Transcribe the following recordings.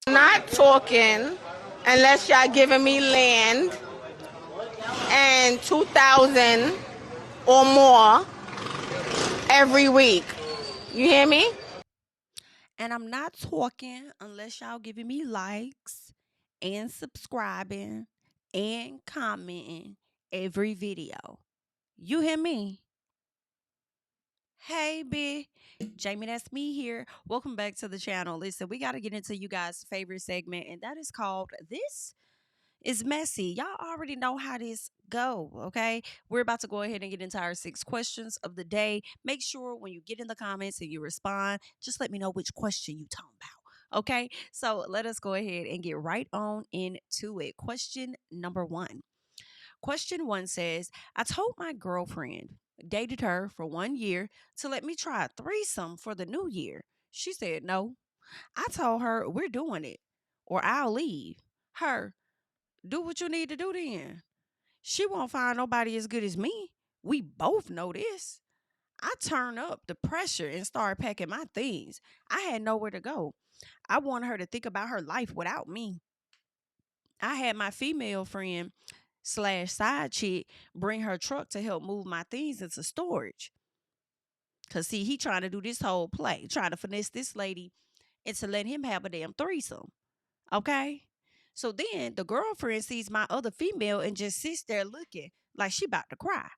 Not talking unless y'all giving me land and 2,000 or more every week. You hear me? And I'm not talking unless y'all giving me likes and subscribing and commenting every video. You hear me? Hey, B. Jamie, that's me here. Welcome back to the channel. Listen, we got to get into you guys' favorite segment, and that is called This is Messy. Y'all already know how this go, okay? We're about to go ahead and get into our 6 questions of the day. Make sure when you get in the comments and you respond, just let me know which question you talking about. Okay, so let us go ahead and get right on into it. Question number 1. Question 1 says, I told my girlfriend, dated her for 1 year, to let me try a threesome for the new year. She said no. I told her we're doing it or I'll leave. Her, do what you need to do then. She won't find nobody as good as me. We both know this. I turned up the pressure and started packing my things. I had nowhere to go. I wanted her to think about her life without me. I had my female friend slash side chick bring her truck to help move my things into storage. Cause see, he trying to do this whole play, trying to finesse this lady into letting him have a damn threesome. Okay? So then the girlfriend sees my other female and just sits there looking like she about to cry.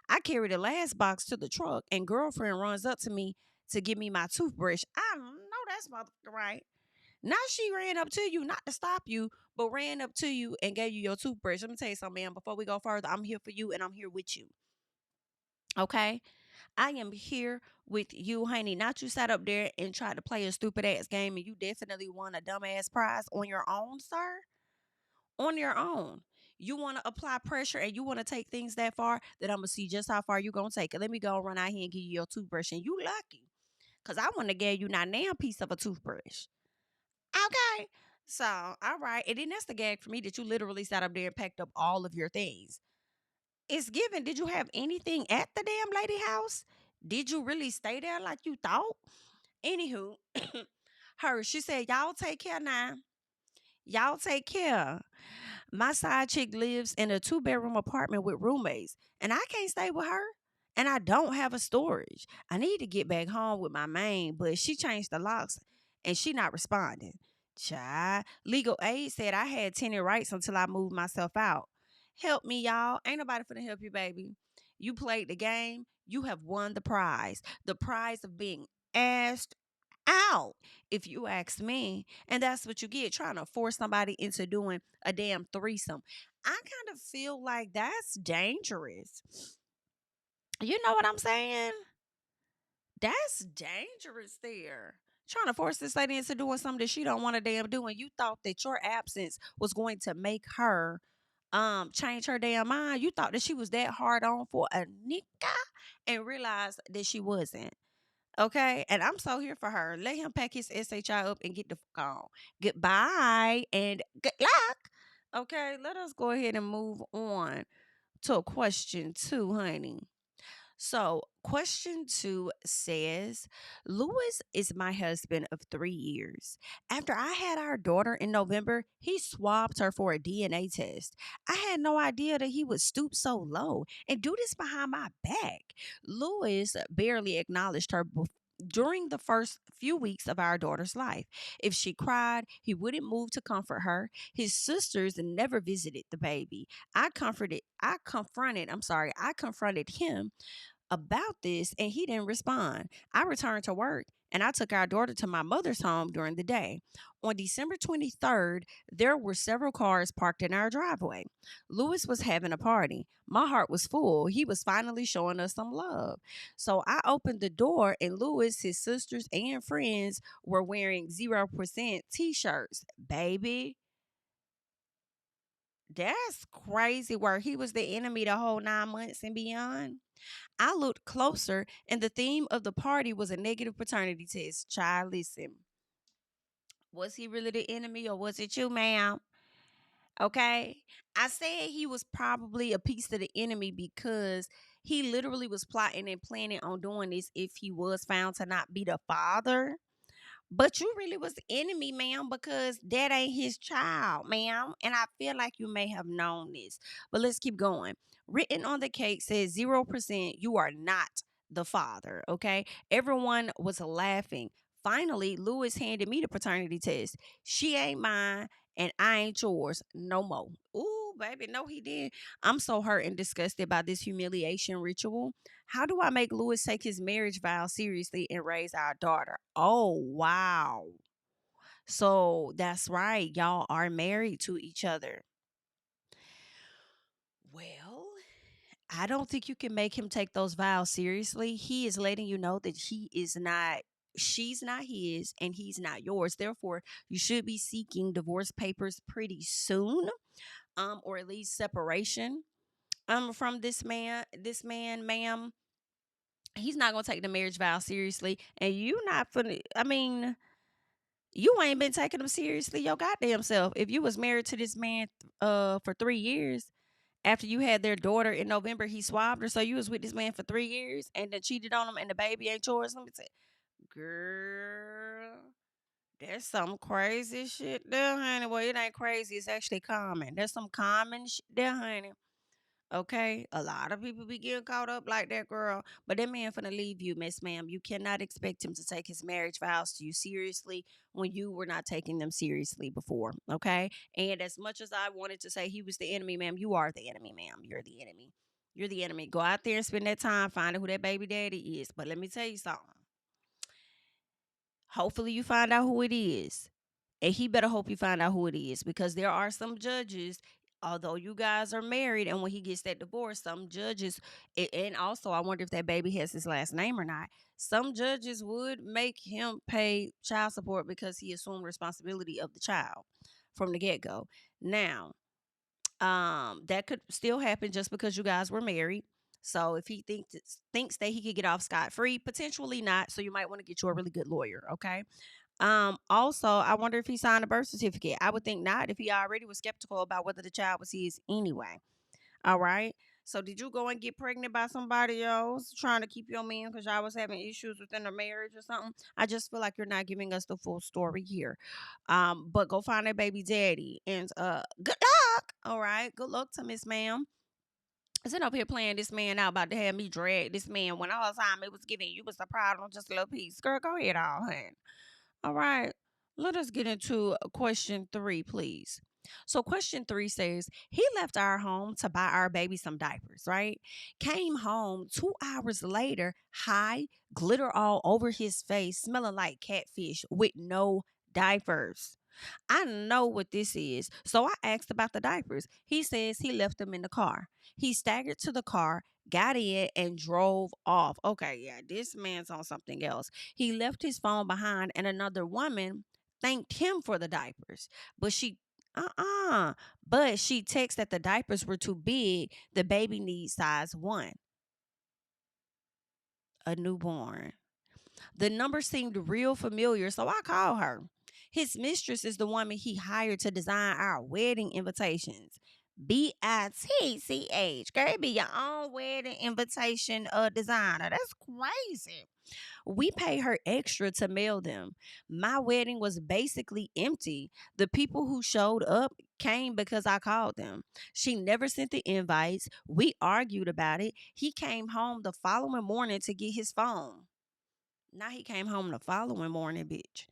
I carry the last box to the truck and girlfriend runs up to me to give me my toothbrush. I know that's right. Now she ran up to you, not to stop you, but ran up to you and gave you your toothbrush. Let me tell you something, man. Before we go further, I'm here for you and I'm here with you. Okay? I am here with you, honey. Not you sat up there and tried to play a stupid ass game and you definitely won a dumbass prize on your own, sir. On your own. You want to apply pressure and you want to take things that far, then I'm going to see just how far you going to take it. Let me go run out here and give you your toothbrush. And you lucky. Because I want to give you not now piece of a toothbrush. Okay. So, all right. And then that's the gag for me that you literally sat up there and packed up all of your things. It's given. Did you have anything at the damn lady house? Did you really stay there like you thought? Anywho, she said, y'all take care now. Y'all take care. My side chick lives in a 2-bedroom apartment with roommates, and I can't stay with her. And I don't have a storage. I need to get back home with my main, but she changed the locks and she not responding. Child, legal aid said I had tenant rights until I moved myself out. Help me, y'all. Ain't nobody finna help you, baby. You played the game. You have won the prize. The prize of being asked out, if you ask me. And that's what you get trying to force somebody into doing a damn threesome. I kind of feel like that's dangerous. You know what I'm saying? That's dangerous there. Trying to force this lady into doing something that she don't want to damn do, and you thought that your absence was going to make her change her damn mind. You thought that she was that hard on for a nigga and realized that she wasn't. Okay, and I'm so here for her. Let him pack his SHI up and get the fuck on. Goodbye and good luck. Okay, let us go ahead and move on to question 2, honey. So, question 2 says, Lewis is my husband of 3 years. After I had our daughter in November, he swabbed her for a DNA test. I had no idea that he would stoop so low and do this behind my back. Lewis barely acknowledged her during the first few weeks of our daughter's life. If she cried, he wouldn't move to comfort her. His sisters never visited the baby. I confronted him about this and he didn't respond. I returned to work and I took our daughter to my mother's home during the day. On December 23rd, there were several cars parked in our driveway. Lewis was having a party. My heart was full. He was finally showing us some love. So I opened the door and Lewis, his sisters, and friends were wearing 0% t shirts. Baby, that's crazy work. He was the enemy the whole 9 months and beyond. I looked closer, and the theme of the party was a negative paternity test. Child, listen. Was he really the enemy or was it you, ma'am? Okay. I said he was probably a piece of the enemy because he literally was plotting and planning on doing this if he was found to not be the father. But you really was the enemy, ma'am, because that ain't his child, ma'am. And I feel like you may have known this. But let's keep going. Written on the cake says 0%, you are not the father. Okay. Everyone was laughing. Finally, Lewis handed me the paternity test. She ain't mine and I ain't yours no more. Ooh, baby, no, he did. I'm so hurt and disgusted by this humiliation ritual. How do I make Lewis take his marriage vow seriously and raise our daughter? Oh, wow. So that's right. Y'all are married to each other. Well, I don't think you can make him take those vows seriously. He is letting you know that she's not his and he's not yours. Therefore, you should be seeking divorce papers pretty soon, or at least separation from this man, ma'am. He's not gonna take the marriage vow seriously, and you not finna. I mean, you ain't been taking them seriously your goddamn self. If you was married to this man for 3 years, after you had their daughter in November, he swabbed her. So you was with this man for 3 years and then cheated on him, and the baby ain't yours. Let me say, girl, there's some crazy shit there, honey. Well, it ain't crazy. It's actually common. There's some common shit there, honey. Okay, a lot of people be getting caught up like that, girl. But that man finna leave you, Miss Ma'am. You cannot expect him to take his marriage vows to you seriously when you were not taking them seriously before. Okay, and as much as I wanted to say he was the enemy, ma'am, you are the enemy, ma'am. You're the enemy. You're the enemy. Go out there and spend that time finding who that baby daddy is. But let me tell you something. Hopefully, you find out who it is. And he better hope you find out who it is, because there are some judges, although you guys are married, and when he gets that divorce, some judges, and also I wonder if that baby has his last name or not. Some judges would make him pay child support because he assumed responsibility of the child from the get go. Now, that could still happen just because you guys were married. So if he thinks that he could get off scot free, potentially not. So you might want to get you a really good lawyer, okay? Also, I wonder if he signed a birth certificate. I would think not, if he already was skeptical about whether the child was his anyway. All right. So did you go and get pregnant by somebody else trying to keep your man because y'all was having issues within the marriage or something? I just feel like you're not giving us the full story here. But go find that baby daddy and good luck. All right. Good luck to Miss Ma'am. Sitting up here playing this man out, about to have me drag this man when all the time it was giving you was the problem, just a little piece. Girl, go ahead, all honey. All right. Let us get into question 3, please. So, question 3 says, he left our home to buy our baby some diapers, right? Came home 2 hours later, high, glitter all over his face, smelling like catfish with no diapers. I know what this is. So I asked about the diapers. He says he left them in the car. He staggered to the car, got in, and drove off. Okay, yeah, this man's on something else. He left his phone behind, and another woman thanked him for the diapers. But uh-uh. But she texted that the diapers were too big. The baby needs size 1, a newborn. The number seemed real familiar, so I called her. His mistress is the woman he hired to design our wedding invitations. BITCH. Girl, be your own wedding invitation designer. That's crazy. We pay her extra to mail them. My wedding was basically empty. The people who showed up came because I called them. She never sent the invites. We argued about it. He came home the following morning to get his phone. Now he came home the following morning, bitch.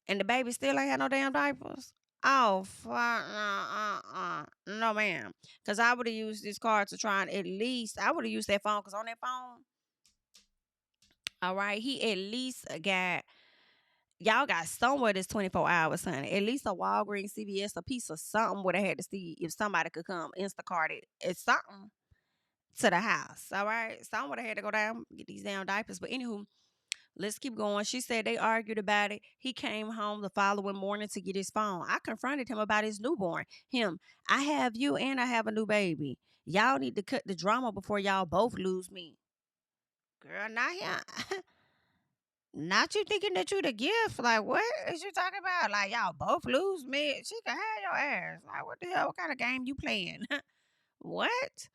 And the baby still ain't had no damn diapers. Oh, fuck, no, ma'am. Because I would have used this card to try and at least, I would have used that phone, because on that phone, all right, he at least y'all got somewhere that's 24 hours, honey. At least a Walgreens, CVS, a piece of something would have had to see if somebody could come Instacart it. It's something to the house, all right? Someone would have had to go down, get these damn diapers. But anywho, let's keep going. She said they argued about it. He came home the following morning to get his phone. I confronted him about his newborn. I have you and I have a new baby. Y'all need to cut the drama before y'all both lose me. Girl, not here. Not you thinking that you the gift. Like, what is you talking about? Like, y'all both lose me. She can have your ass. Like, what the hell? What kind of game you playing? What?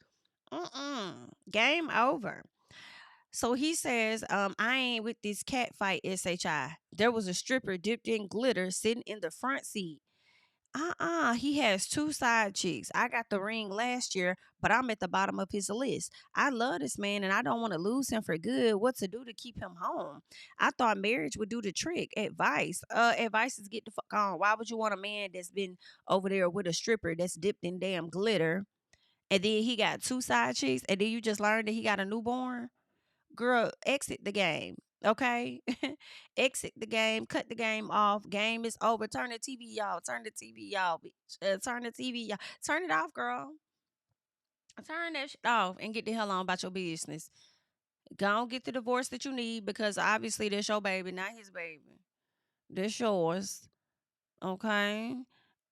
Mm-mm. Game over. So he says, I ain't with this cat fight, SHI. There was a stripper dipped in glitter sitting in the front seat. He has two side chicks. I got the ring last year, but I'm at the bottom of his list. I love this man and I don't want to lose him for good. What to do to keep him home? I thought marriage would do the trick. Advice. Advice is get the fuck on. Why would you want a man that's been over there with a stripper that's dipped in damn glitter? And then he got two side chicks, and then you just learned that he got a newborn? Girl, exit the game. Okay? Exit the game. Cut the game off. Game is over. Turn the TV, y'all. Turn the TV, y'all. Bitch. Turn the TV, y'all. Turn it off, girl. Turn that shit off and get the hell on about your business. Go and get the divorce that you need because obviously that's your baby, not his baby. That's yours. Okay.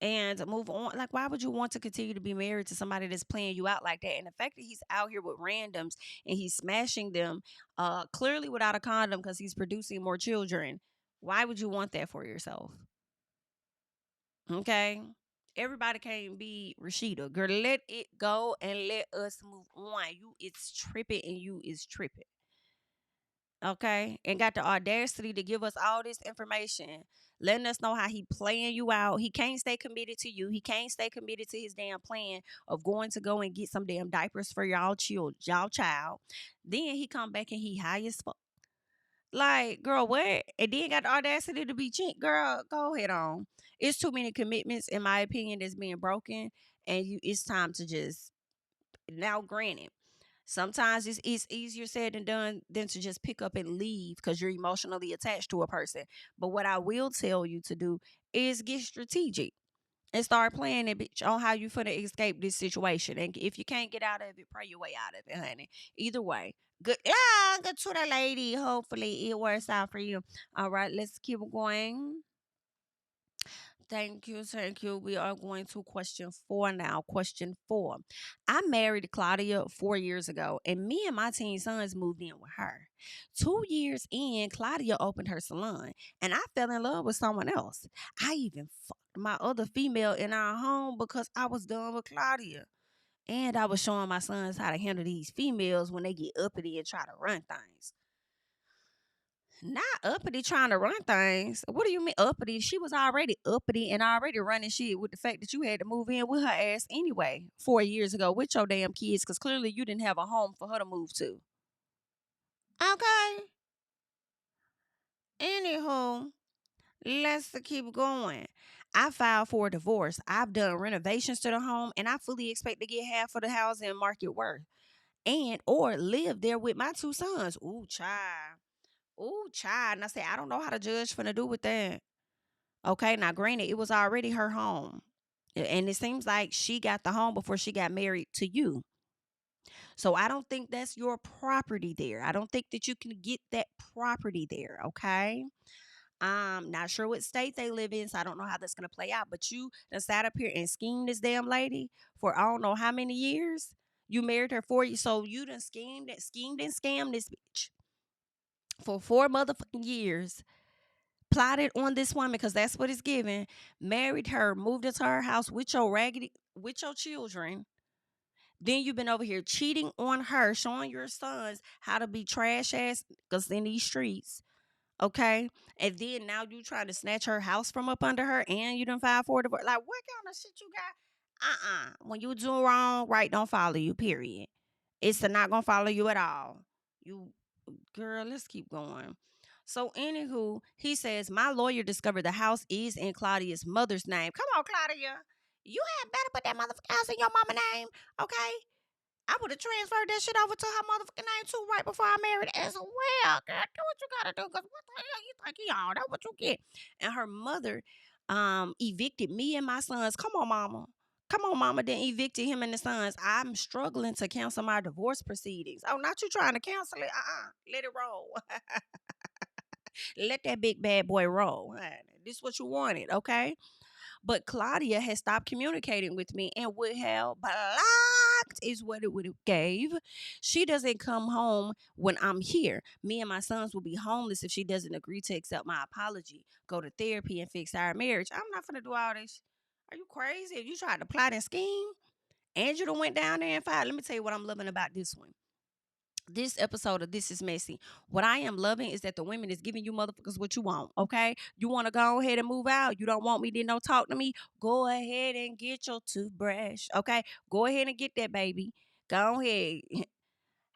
And move on. Like, why would you want to continue to be married to somebody that's playing you out like that? And the fact that he's out here with randoms and he's smashing them clearly without a condom because he's producing more children. Why would you want that for yourself? Okay. Everybody can't be Rashida. Girl, let it go and let us move on. You is tripping and you is tripping. Okay, and got the audacity to give us all this information, letting us know how he playing you out. He can't stay committed to you. He can't stay committed to his damn plan of going to go and get some damn diapers for y'all child. Then he come back and he high as fuck. Like, girl, what? And then got the audacity to be cheap. Girl, go ahead on. It's too many commitments, in my opinion, that's being broken, and it's time to just now. Granted, sometimes it's easier said than done than to just pick up and leave because you're emotionally attached to a person. But what I will tell you to do is get strategic and start playing it, bitch, on how you finna escape this situation. And if you can't get out of it, pray your way out of it, honey. Either way. Good. Yeah, good to the lady. Hopefully it works out for you. All right, let's keep going. Thank you. Thank you. We are going to question four now. Question four. I married Claudia 4 years ago, and me and my teen sons moved in with her. 2 years in, Claudia opened her salon, and I fell in love with someone else. I even fucked my other female in our home because I was done with Claudia. And I was showing my sons how to handle these females when they get uppity and try to run things. Not uppity trying to run things. What do you mean uppity? She was already uppity and already running shit with the fact that you had to move in with her ass anyway 4 years ago with your damn kids because clearly you didn't have a home for her to move to. Okay. Anywho, let's keep going. I filed for a divorce. I've done renovations to the home and I fully expect to get half of the housing market worth and or live there with my two sons. Ooh, child. Ooh, child. And I say, I don't know how to judge finna do with that. Okay, now granted, it was already her home. And it seems like she got the home before she got married to you. So I don't think that's your property there. I don't think that you can get that property there. Okay. Not sure what state they live in, so I don't know how that's gonna play out. But you done sat up here and schemed this damn lady for I don't know how many years. You married her 4 years, so you done schemed and scammed this bitch for 4 motherfucking years, plotted on this woman because that's what it's given, married her, moved into her house with your raggedy, with your children. Then you've been over here cheating on her, showing your sons how to be trash ass because in these streets. Okay. And then now you trying to snatch her house from up under her and you done filed for divorce. Like, what kind of shit you got? When you do wrong, right don't follow you, period. It's not gonna follow you at all. You girl, let's keep going. So, anywho, he says, my lawyer discovered the house is in Claudia's mother's name. Come on, Claudia. You had better put that motherfucking house in your mama name, okay? I would have transferred that shit over to her motherfucking name too right before I married as well. Girl, do what you gotta do, because what the hell you think he on? That's what you get. And her mother evicted me and my sons. Come on, mama. Come on, mama. Then evicted him and the sons. I'm struggling to cancel my divorce proceedings. Oh, not you trying to cancel it. Let it roll. Let that big bad boy roll. This is what you wanted, okay? But Claudia has stopped communicating with me and would have blocked is what it would have gave. She doesn't come home when I'm here. Me and my sons will be homeless if she doesn't agree to accept my apology, go to therapy and fix our marriage. I'm not gonna do all this. Are you crazy? If you tried to plot and scheme and you done went down there and filed, let me tell you what I'm loving about this one. this episode of This Is Messy. What I am loving is that the women is giving you motherfuckers what you want, okay? You want to go ahead and move out. You don't want me, then don't talk to me. Go ahead and get your toothbrush, okay? Go ahead and get that, baby. Go ahead.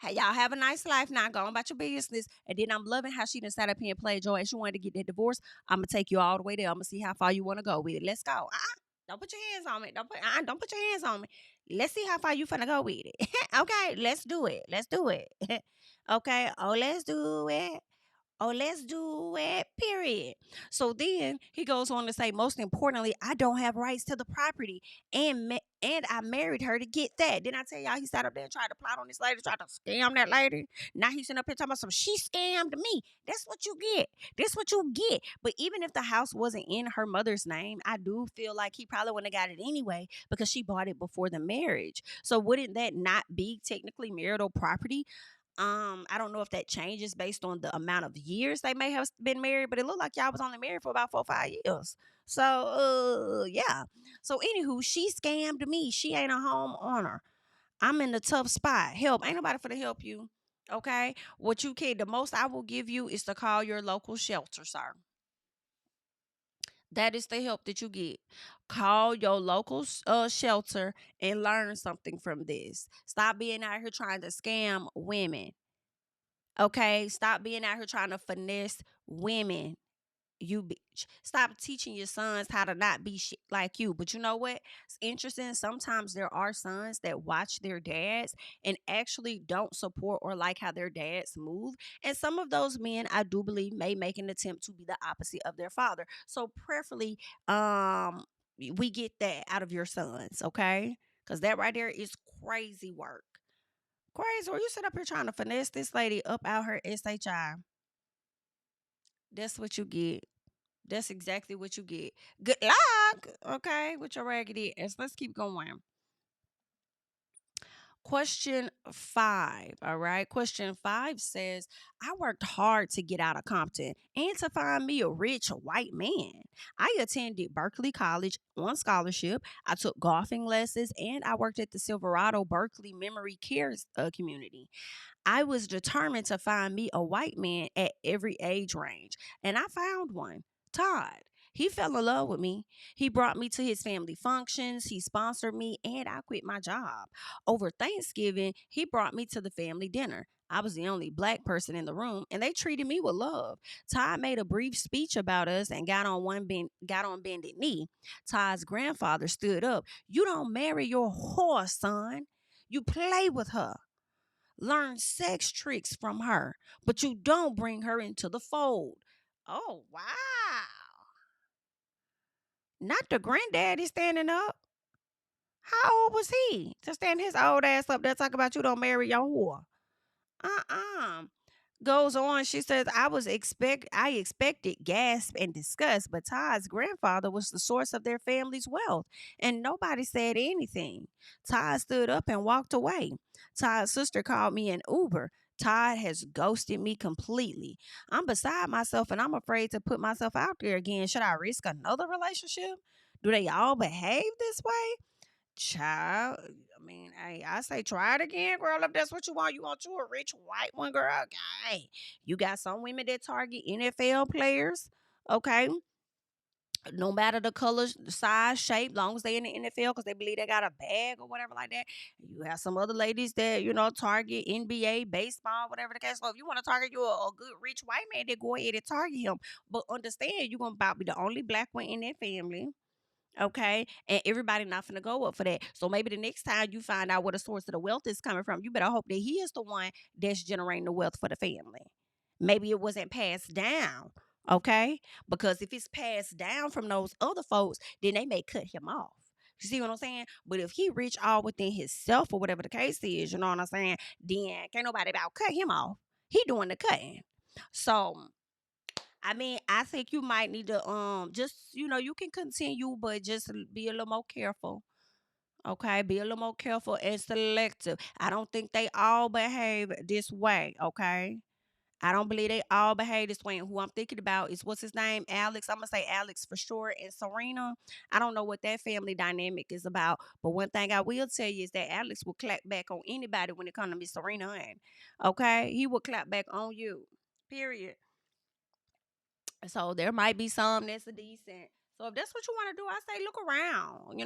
Hey, y'all have a nice life now. Go on about your business. And then I'm loving how she done sat up here and played Joy and she wanted to get that divorce. I'm going to take you all the way there. I'm going to see how far you want to go with it. Let's go. Don't put your hands on me. Don't put your hands on me. Let's see how far you finna go with it. Okay, let's do it. Let's do it. Okay. Oh, let's do it. Oh, let's do it, period. So then he goes on to say, most importantly, I don't have rights to the property. And I married her to get that. Didn't I tell y'all he sat up there and tried to plot on this lady, tried to scam that lady? Now he's sitting up here talking about some, she scammed me. That's what you get. That's what you get. But even if the house wasn't in her mother's name, I do feel like he probably wouldn't have got it anyway because she bought it before the marriage. So wouldn't that not be technically marital property? I don't know if that changes based on the amount of years they may have been married, but it looked like y'all was only married for about 4 or 5 years. So, yeah. So, anywho, she scammed me. She ain't a homeowner. I'm in a tough spot. Help. Ain't nobody for to help you. Okay. What you can, the most I will give you is to call your local shelter, sir. That is the help that you get. Call your local shelter and learn something from this. Stop being out here trying to scam women. Okay, stop being out here trying to finesse women. You bitch. Stop teaching your sons how to not be shit like you. But you know what? It's interesting. Sometimes there are sons that watch their dads and actually don't support or like how their dads move. And some of those men, I do believe, may make an attempt to be the opposite of their father. So preferably, we get that out of your sons, okay? Because that right there is crazy work. Crazy. Or you sit up here trying to finesse this lady up out her SHI. That's what you get. That's exactly what you get. Good luck. Okay, with your raggedy ass. Let's keep going. Question 5. All right. Question 5 says, I worked hard to get out of Compton and to find me a rich white man. I attended Berkeley College on scholarship. I took golfing lessons and I worked at the Silverado Berkeley Memory Care Community. I was determined to find me a white man at every age range, and I found one. Todd. He fell in love with me. He brought me to his family functions. He sponsored me, and I quit my job. Over Thanksgiving, he brought me to the family dinner. I was the only black person in the room, and they treated me with love. Todd made a brief speech about us and got on bended knee. Todd's grandfather stood up. You don't marry your whore, son. You play with her. Learn sex tricks from her, but you don't bring her into the fold. Oh, wow. Not the granddaddy standing up. How old was he to stand his old ass up there talking about you don't marry your whore? Uh-uh. Goes on, she says, I expected gasp and disgust, but Todd's grandfather was the source of their family's wealth, and nobody said anything. Todd stood up and walked away. Todd's sister called me an Uber. Todd has ghosted me completely. I'm beside myself and I'm afraid to put myself out there again. Should I risk another relationship? Do they all behave this way? Child, I mean, hey, I say try it again, girl. If that's what you want, you a rich white one, girl. Hey, you got some women that target NFL players, okay? No matter the color, size, shape, long as they in the NFL because they believe they got a bag or whatever like that. You have some other ladies that target NBA, baseball, whatever the case. So if you want to target a good rich white man, then go ahead and target him. But understand, you're gonna about be the only black one in that family. Okay. And everybody not finna go up for that. So maybe the next time you find out where the source of the wealth is coming from, you better hope that he is the one that's generating the wealth for the family. Maybe it wasn't passed down. Okay. Because if it's passed down from those other folks, then they may cut him off. You see what I'm saying? But if he reach all within himself or whatever the case is, you know what I'm saying? Then can't nobody about cut him off. He doing the cutting. So I mean, I think you might need to just you can continue, but just be a little more careful. Okay, be a little more careful and selective. I don't think they all behave this way. Okay, I don't believe they all behave this way. And who I'm thinking about is, what's his name? Alex. I'm going to say Alex for short. And Serena. I don't know what that family dynamic is about. But one thing I will tell you is that Alex will clap back on anybody when it comes to Miss Serena. And, okay? He will clap back on you. Period. So there might be some that's a decent. So if that's what you want to do, I say look around.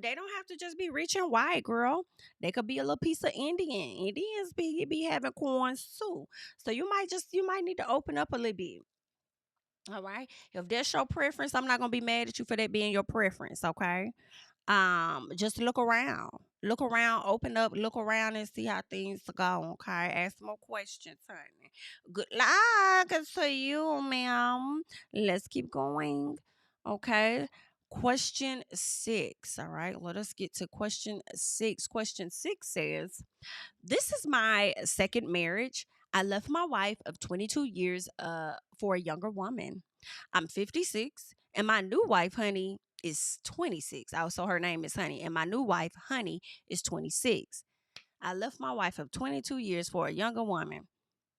They don't have to just be rich and white, girl. They could be a little piece of Indian. Indians be having coins too. So you might need to open up a little bit. All right. If that's your preference, I'm not gonna be mad at you for that being your preference. Okay. Just look around. Look around, open up, look around and see how things go. Okay. Ask more questions, honey. Good luck to you, ma'am. Let's keep going. Okay. Question 6. All right. Let us get to question 6. Question 6 says, this is my second marriage. I left my wife of 22 years for a younger woman. I'm 56, and my new wife, honey, is 26. Also, her name is Honey, and my new wife, Honey, is 26. I left my wife of 22 years for a younger woman.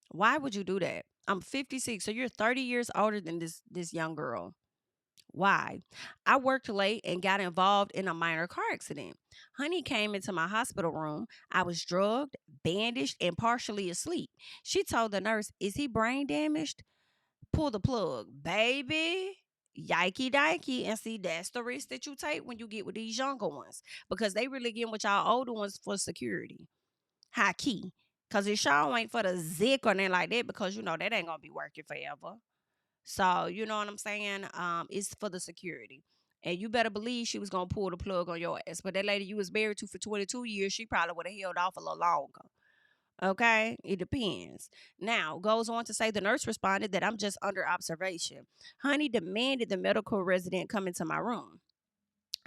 Why would you do that? I'm 56, so you're 30 years older than this young girl. Why? I worked late and got involved in a minor car accident. Honey came into my hospital room. I was drugged, bandaged, and partially asleep. She told the nurse, is he brain damaged? Pull the plug, baby. Yikey dikey. And see, that's the risk that you take when you get with these younger ones, because they really get with y'all older ones for security. High key. Because it sure ain't for the zick or nothing like that, because that ain't going to be working forever. So, you know what I'm saying? It's for the security. And you better believe she was going to pull the plug on your ass. But that lady you was married to for 22 years, she probably would have held off a little longer. Okay? It depends. Now, goes on to say the nurse responded that I'm just under observation. Honey demanded the medical resident come into my room.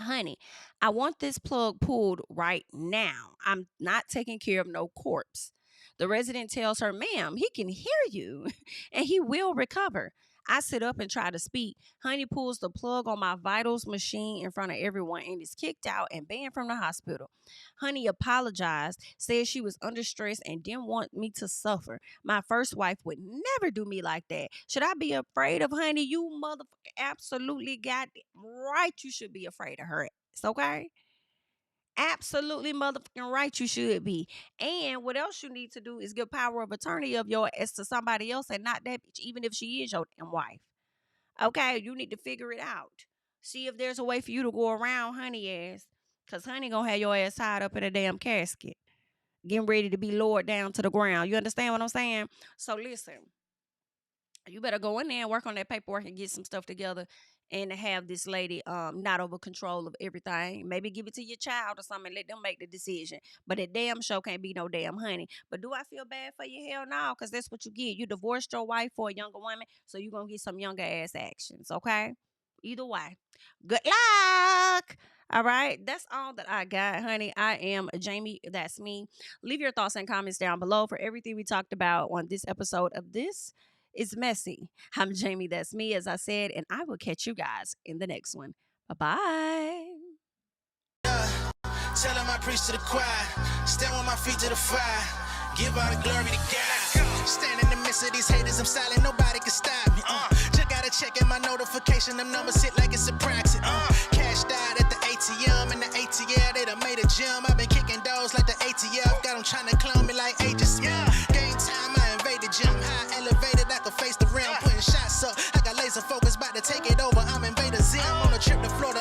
Honey, I want this plug pulled right now. I'm not taking care of no corpse. The resident tells her, ma'am, he can hear you and he will recover. I sit up and try to speak. Honey pulls the plug on my vitals machine in front of everyone and is kicked out and banned from the hospital. Honey apologized, said she was under stress and didn't want me to suffer. My first wife would never do me like that. Should I be afraid of Honey? You motherfucker absolutely got it right. You should be afraid of her. It's okay? Absolutely motherfucking right you should be. And what else you need to do is give power of attorney of your ass to somebody else and not that bitch, even if she is your damn wife. Okay, you need to figure it out. See if there's a way for you to go around Honey ass. Because Honey gonna have your ass tied up in a damn casket, getting ready to be lowered down to the ground. You understand what I'm saying? So listen, you better go in there and work on that paperwork and get some stuff together and have this lady not over control of everything. Maybe give it to your child or something and let them make the decision. But it damn sure can't be no damn Honey. But do I feel bad for you? Hell no, because that's what you get. You divorced your wife for a younger woman, so you're going to get some younger ass actions, okay? Either way. Good luck. All right, that's all that I got, honey. I am Jami. That's me. Leave your thoughts and comments down below for everything we talked about on this episode of This Is Messy. I'm Jami. That's me, as I said, and I will catch you guys in the next one. Bye-bye. Tell him I preach to the choir. Stand with my feet to the fire. Give all the glory to God. Stand in the midst of these haters. I'm silent. Nobody can stop me. Just gotta check in my notification. Them numbers hit like it's a praxis. Cashed out at the ATM and the ATL. They done made a gym. I've been kicking doors like the ATL. Got them trying to clone me like Agents. Game time, I invaded gym. High elevated, I could face the rim. Putting shots up. I got laser focus, about to take it over. I'm Invader Z. I'm on a trip to Florida.